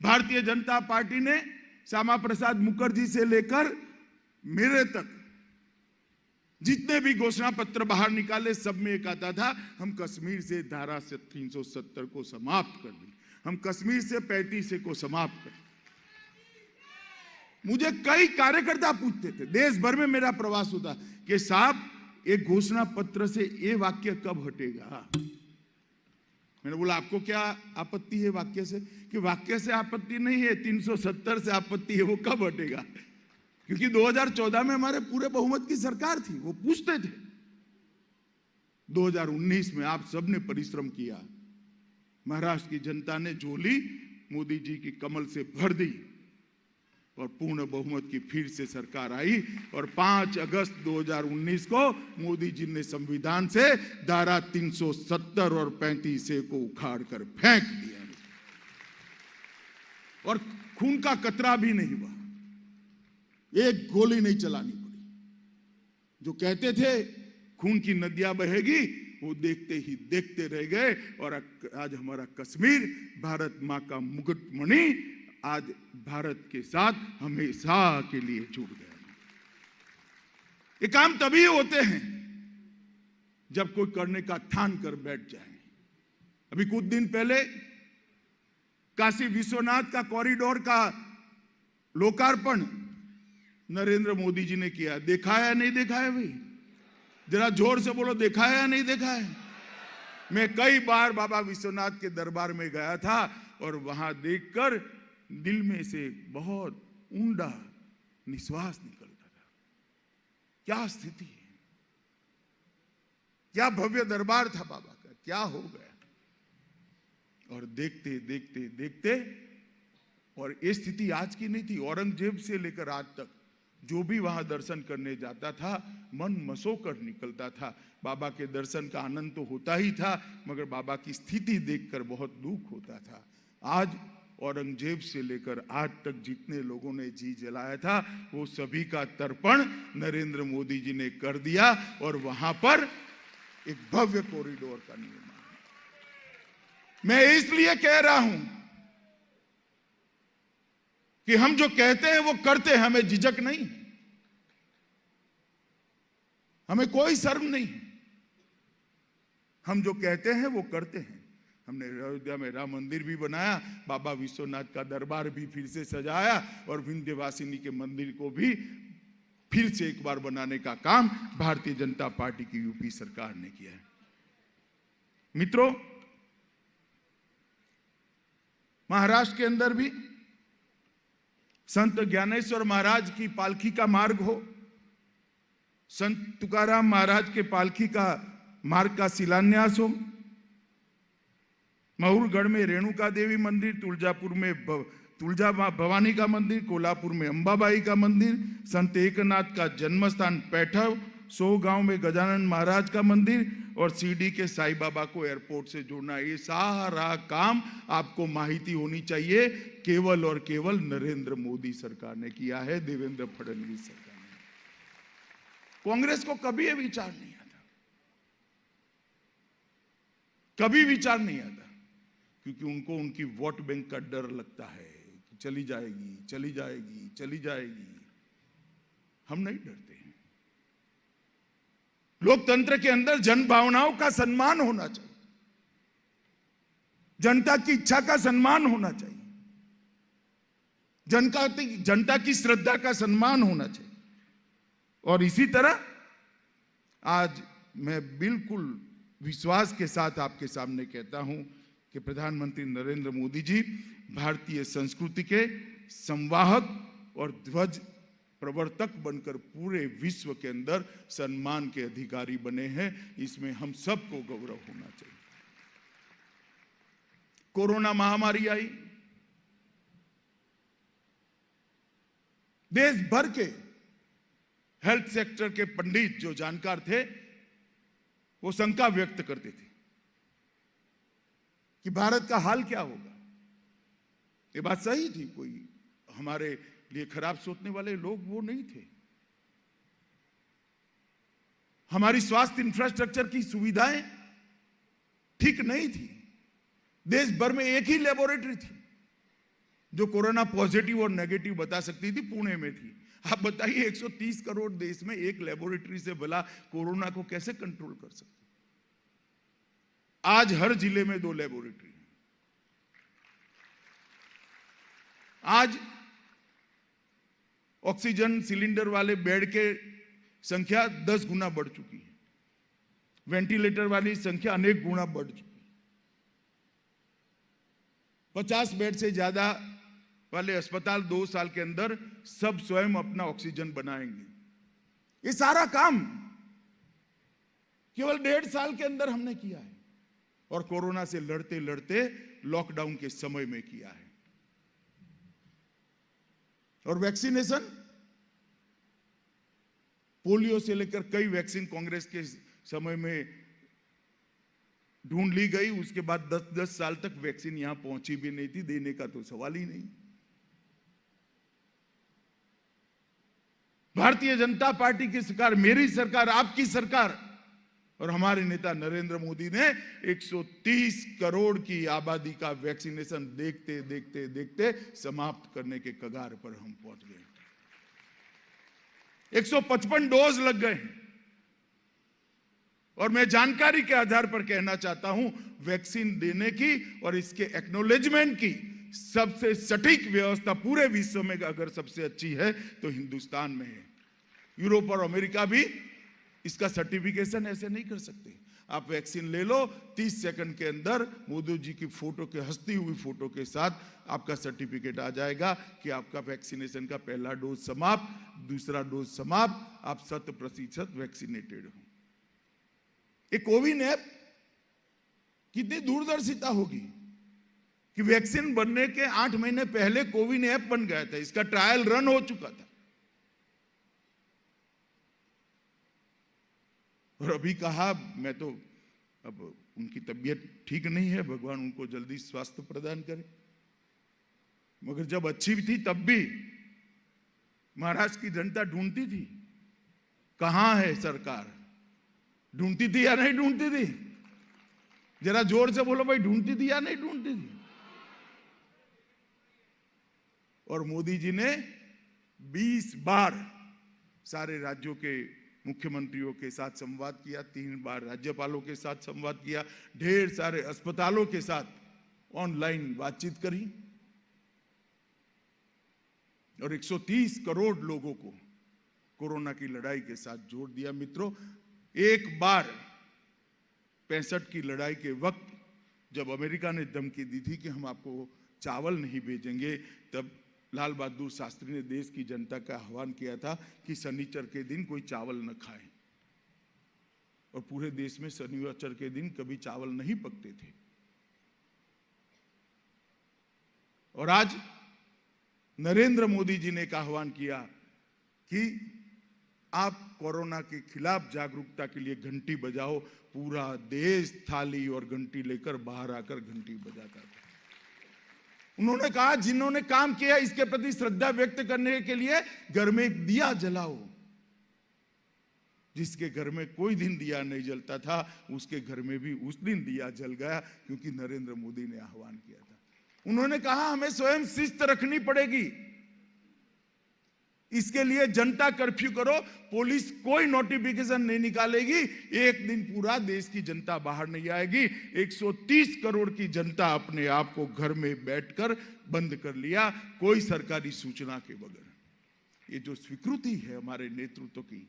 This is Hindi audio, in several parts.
भारतीय जनता पार्टी ने श्यामा प्रसाद मुखर्जी से लेकर मेरे तक जितने भी घोषणा पत्र बाहर निकाले, सब में एक आता था, हम कश्मीर से धारा 370 को समाप्त कर दें, हम कश्मीर से 35 को समाप्त कर। मुझे कई कार्यकर्ता पूछते थे, देश भर में मेरा प्रवास होता कि साहब एक घोषणा पत्र से ये वाक्य कब हटेगा। मैंने बोला आपको क्या आपत्ति है वाक्य से? कि वाक्य से आपत्ति नहीं है, 370 से आपत्ति है, वो कब हटेगा? क्योंकि 2014 में हमारे पूरे बहुमत की सरकार थी, वो पूछते थे। 2019 में आप सबने परिश्रम किया, महाराष्ट्र की जनता ने झोली मोदी जी की कमल से भर दी और पूर्ण बहुमत की फिर से सरकार आई और 5 अगस्त 2019 को मोदी जी ने संविधान से धारा 370 और 35 को उखाड़ कर फेंक दिया और खून का कतरा भी नहीं हुआ, एक गोली नहीं चलानी पड़ी। जो कहते थे खून की नदियां बहेगी, वो देखते ही देखते रह गए और आज हमारा कश्मीर भारत मां का मुकुटमणि आज भारत के साथ हमेशा के लिए जुड़ गया। ये काम तभी होते हैं जब कोई करने का ठान कर बैठ जाए। अभी कुछ दिन पहले काशी विश्वनाथ का कॉरिडोर का लोकार्पण नरेंद्र मोदी जी ने किया। देखा है या नहीं देखा है भाई? जरा जोर से बोलो, देखा है या नहीं देखा है? मैं कई बार बाबा विश्वनाथ के दरबार में गया था और वहां देखकर दिल में से बहुत ऊंडा निश्वास निकलता था। क्या स्थिति है, क्या भव्य दरबार था बाबा का, क्या हो गया। और देखते देखते देखते, और ये स्थिति आज की नहीं थी, औरंगजेब से लेकर आज तक जो भी वहां दर्शन करने जाता था मन मसोकर निकलता था। बाबा के दर्शन का आनंद तो होता ही था, मगर बाबा की स्थिति देखकर बहुत दुख होता था। आज औरंगजेब से लेकर आज तक जितने लोगों ने जी जलाया था, वो सभी का तर्पण नरेंद्र मोदी जी ने कर दिया और वहां पर एक भव्य कॉरिडोर का निर्माण। मैं इसलिए कह रहा हूं कि हम जो कहते हैं वो करते हैं, हमें झिझक नहीं, हमें कोई शर्म नहीं। हम जो कहते हैं वो करते हैं। हमने अयोध्या में राम मंदिर भी बनाया, बाबा विश्वनाथ का दरबार भी फिर से सजाया और विंध्यवासिनी के मंदिर को भी फिर से एक बार बनाने का काम भारतीय जनता पार्टी की यूपी सरकार ने किया है। मित्रों, महाराष्ट्र के अंदर भी संत ज्ञानेश्वर महाराज की पालकी का मार्ग हो, संत तुकाराम महाराज के पालकी का मार्ग का शिलान्यास हो, महुरगढ़ में रेणुका देवी मंदिर, तुलजापुर में तुलजा भवानी का मंदिर, कोल्हापुर में अंबाबाई का मंदिर, संत एकनाथ का जन्म स्थान पैठव, 100 गांव में गजानन महाराज का मंदिर और सीडी के साईं बाबा को एयरपोर्ट से जोड़ना, ये सारा काम आपको माहिती होनी चाहिए, केवल और केवल नरेंद्र मोदी सरकार ने किया है, देवेंद्र फडणवीस सरकार ने। कांग्रेस को कभी ये विचार नहीं आता, कभी विचार नहीं आता, क्योंकि उनको उनकी वोट बैंक का डर लगता है कि चली जाएगी चली जाएगी चली जाएगी। हम नहीं डरते हैं। लोकतंत्र के अंदर जन भावनाओं का सम्मान होना चाहिए, जनता की इच्छा का सम्मान होना चाहिए, जनता की श्रद्धा का सम्मान होना चाहिए। और इसी तरह आज मैं बिल्कुल विश्वास के साथ आपके सामने कहता हूं कि प्रधानमंत्री नरेंद्र मोदी जी भारतीय संस्कृति के संवाहक और ध्वज प्रवर्तक बनकर पूरे विश्व के अंदर सम्मान के अधिकारी बने हैं। इसमें हम सबको गौरव होना चाहिए। कोरोना महामारी आई, देश भर के हेल्थ सेक्टर के पंडित जो जानकार थे वो शंका व्यक्त करते थे कि भारत का हाल क्या होगा। ये बात सही थी, कोई हमारे लिए खराब सोचने वाले लोग वो नहीं थे। हमारी स्वास्थ्य इंफ्रास्ट्रक्चर की सुविधाएं ठीक नहीं थी। देश भर में एक ही लेबोरेटरी थी, जो कोरोना पॉजिटिव और नेगेटिव बता सकती थी, पुणे में थी। आप बताइए 130 करोड़ देश में एक लेबोरेटरी से भला कोरोना को कैसे कंट्रोल कर सकते? आज हर जिले में 2 लेबोरेटरी है। आज ऑक्सीजन सिलेंडर वाले बेड के संख्या 10 गुना बढ़ चुकी है। वेंटिलेटर वाली संख्या अनेक गुना बढ़ चुकी है। 50 बेड से ज्यादा वाले अस्पताल 2 साल के अंदर सब स्वयं अपना ऑक्सीजन बनाएंगे। ये सारा काम केवल 1.5 साल के अंदर हमने किया है, और कोरोना से लड़ते लड़ते लॉकडाउन के समय में किया है। और वैक्सीनेशन, पोलियो से लेकर कई वैक्सीन कांग्रेस के समय में ढूंढ ली गई, उसके बाद 10-10 साल तक वैक्सीन यहां पहुंची भी नहीं थी, देने का तो सवाल ही नहीं। भारतीय जनता पार्टी की सरकार, मेरी सरकार, आपकी सरकार और हमारे नेता नरेंद्र मोदी ने 130 करोड़ की आबादी का वैक्सीनेशन देखते देखते देखते समाप्त करने के कगार पर हम पहुंच गए। 155 डोज लग गए। और मैं जानकारी के आधार पर कहना चाहता हूं, वैक्सीन देने की और इसके एक्नॉलेजमेंट की सबसे सटीक व्यवस्था पूरे विश्व में अगर सबसे अच्छी है तो हिंदुस्तान में है। यूरोप और अमेरिका भी इसका सर्टिफिकेशन ऐसे नहीं कर सकते। आप वैक्सीन ले लो, 30 सेकंड के अंदर मोदी जी की फोटो के, हंसती हुई फोटो के साथ आपका सर्टिफिकेट आ जाएगा कि आपका वैक्सीनेशन का पहला डोज समाप्त, दूसरा डोज समाप्त, आप 100% वैक्सीनेटेड हो। एक कोविन ऐप कितनी दूरदर्शिता होगी कि वैक्सीन बनने के 8 महीने पहले कोविन ऐप बन गया था, इसका ट्रायल रन हो चुका था। और अभी कहा, मैं तो अब उनकी तबीयत ठीक नहीं है, भगवान उनको जल्दी स्वास्थ्य प्रदान करे, मगर जब अच्छी थी तब भी महाराष्ट्र की जनता ढूंढती थी कहां है सरकार। ढूंढती थी या नहीं ढूंढती थी? जरा जोर से बोलो भाई, ढूंढती थी या नहीं ढूंढती थी? और मोदी जी ने 20 बार सारे राज्यों के मुख्यमंत्रियों के साथ संवाद किया, 3 बार राज्यपालों के साथ संवाद किया, ढेर सारे अस्पतालों के साथ ऑनलाइन बातचीत करी और 130 करोड़ लोगों को कोरोना की लड़ाई के साथ जोड़ दिया। मित्रों, एक बार 65 की लड़ाई के वक्त जब अमेरिका ने धमकी दी थी कि हम आपको चावल नहीं भेजेंगे, तब लाल बहादुर शास्त्री ने देश की जनता का आह्वान किया था कि शनिचर के दिन कोई चावल न खाए, और पूरे देश में शनिचर के दिन कभी चावल नहीं पकते थे। और आज नरेंद्र मोदी जी ने एक आह्वान किया कि आप कोरोना के खिलाफ जागरूकता के लिए घंटी बजाओ। पूरा देश थाली और घंटी लेकर बाहर आकर घंटी बजाता था। उन्होंने कहा, जिन्होंने काम किया इसके प्रति श्रद्धा व्यक्त करने के लिए घर में एक दिया जलाओ। जिसके घर में कोई दिन दिया नहीं जलता था, उसके घर में भी उस दिन दिया जल गया, क्योंकि नरेंद्र मोदी ने आह्वान किया था। उन्होंने कहा, हमें स्वयं शिस्त रखनी पड़ेगी, इसके लिए जनता कर्फ्यू करो, पुलिस कोई नोटिफिकेशन नहीं निकालेगी, एक दिन पूरा देश की जनता बाहर नहीं आएगी। 130 करोड़ की जनता अपने आप को घर में बैठकर बंद कर लिया, कोई सरकारी सूचना के बगैर। ये जो स्वीकृति है हमारे नेतृत्व की,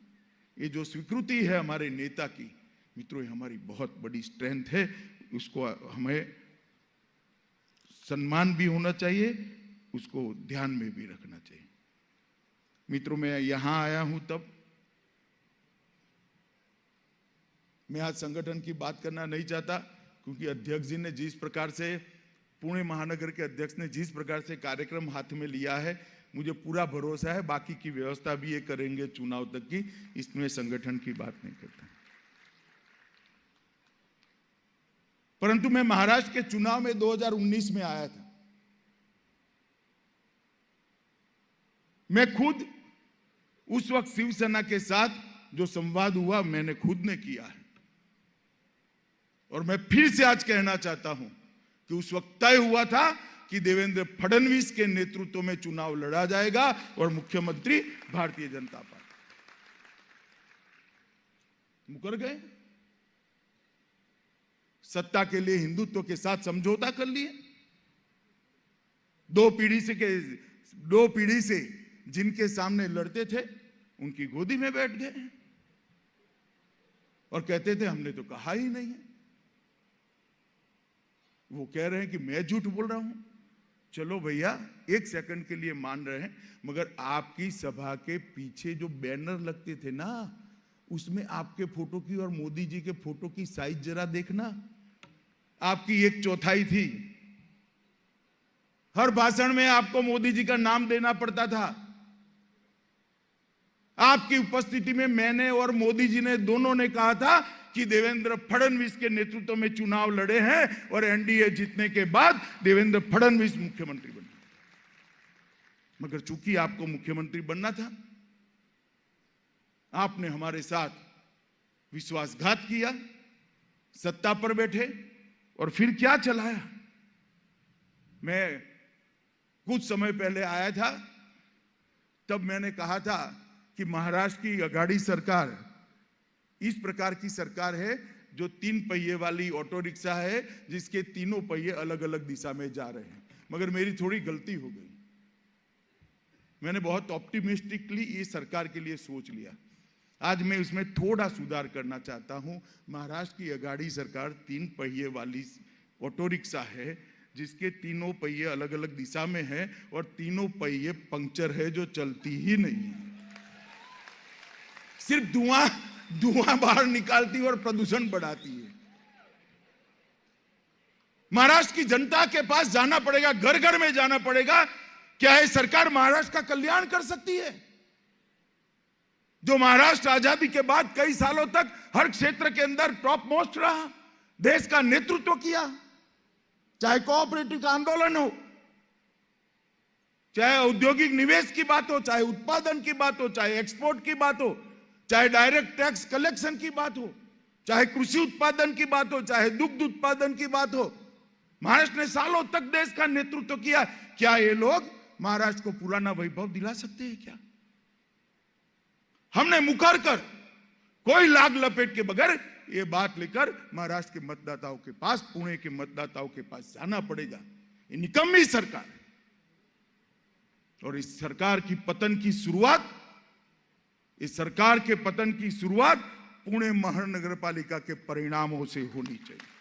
ये जो स्वीकृति है हमारे नेता की, मित्रों, ये हमारी बहुत बड़ी स्ट्रेंथ है। उसको हमें सम्मान भी होना चाहिए, उसको ध्यान में भी रखना चाहिए। मित्रों, मैं यहां आया हूं तब मैं आज संगठन की बात करना नहीं चाहता, क्योंकि अध्यक्ष जी ने जिस प्रकार से, पुणे महानगर के अध्यक्ष ने जिस प्रकार से कार्यक्रम हाथ में लिया है, मुझे पूरा भरोसा है बाकी की व्यवस्था भी ये करेंगे चुनाव तक की, इसमें संगठन की बात नहीं करता। परंतु मैं महाराष्ट्र के चुनाव में 2019 में आया था। मैं खुद उस वक्त शिवसेना के साथ जो संवाद हुआ मैंने खुद ने किया है, और मैं फिर से आज कहना चाहता हूं, कि उस वक्त तय हुआ था कि देवेंद्र फडणवीस के नेतृत्व में चुनाव लड़ा जाएगा और मुख्यमंत्री भारतीय जनता पार्टी। मुकर गए, सत्ता के लिए हिंदुत्व के साथ समझौता कर लिए। दो पीढ़ी से जिनके सामने लड़ते थे उनकी गोदी में बैठ गए और कहते थे हमने तो कहा ही नहीं है। वो कह रहे हैं कि मैं झूठ बोल रहा हूं। चलो भैया, एक सेकंड के लिए मान रहे हैं, मगर आपकी सभा के पीछे जो बैनर लगते थे ना, उसमें आपके फोटो की और मोदी जी के फोटो की साइज जरा देखना। आपकी 1/4 थी। हर भाषण में आपको मोदी जी का नाम देना पड़ता था। आपकी उपस्थिति में मैंने और मोदी जी ने दोनों ने कहा था कि देवेंद्र फडणवीस के नेतृत्व में चुनाव लड़े हैं और एनडीए जीतने के बाद देवेंद्र फडणवीस मुख्यमंत्री बने। मगर चूंकि आपको मुख्यमंत्री बनना था, आपने हमारे साथ विश्वासघात किया, सत्ता पर बैठे और फिर क्या चलाया। मैं कुछ समय पहले आया था, तब मैंने कहा था कि महाराष्ट्र की अघाड़ी सरकार इस प्रकार की सरकार है जो 3 पहिए वाली ऑटो रिक्शा है, जिसके तीनों पहिए अलग अलग दिशा में जा रहे हैं। मगर मेरी थोड़ी गलती हो गई। मैंने बहुत ऑप्टिमिस्टिकली ये सरकार के लिए सोच लिया। आज मैं उसमें थोड़ा सुधार करना चाहता हूं। महाराष्ट्र की अघाड़ी सरकार 3 पहिए वाली ऑटो रिक्शा है, जिसके तीनों पहिए अलग अलग दिशा में है और तीनों पहिए पंक्चर है, जो चलती ही नहीं है, सिर्फ धुआं बाहर निकालती है और प्रदूषण बढ़ाती है। महाराष्ट्र की जनता के पास जाना पड़ेगा, घर घर में जाना पड़ेगा। क्या है सरकार महाराष्ट्र का कल्याण कर सकती है? जो महाराष्ट्र आजादी के बाद कई सालों तक हर क्षेत्र के अंदर टॉप मोस्ट रहा, देश का नेतृत्व किया, चाहे कोऑपरेटिव का आंदोलन हो, चाहे औद्योगिक निवेश की बात हो, चाहे उत्पादन की बात हो, चाहे एक्सपोर्ट की बात हो, चाहे डायरेक्ट टैक्स कलेक्शन की बात हो, चाहे कृषि उत्पादन की बात हो, चाहे दुग्ध उत्पादन की बात हो, महाराष्ट्र ने सालों तक देश का नेतृत्व किया। क्या ये लोग महाराष्ट्र को पुराना वैभव दिला सकते हैं क्या? हमने मुकर कर, कोई लाग लपेट के बगैर ये बात लेकर महाराष्ट्र के मतदाताओं के पास, पुणे के मतदाताओं के पास जाना पड़ेगा। ये निकम्मी सरकार है और इस सरकार की पतन की शुरुआत, इस सरकार के पतन की शुरुआत पुणे महानगर पालिका के परिणामों से होनी चाहिए।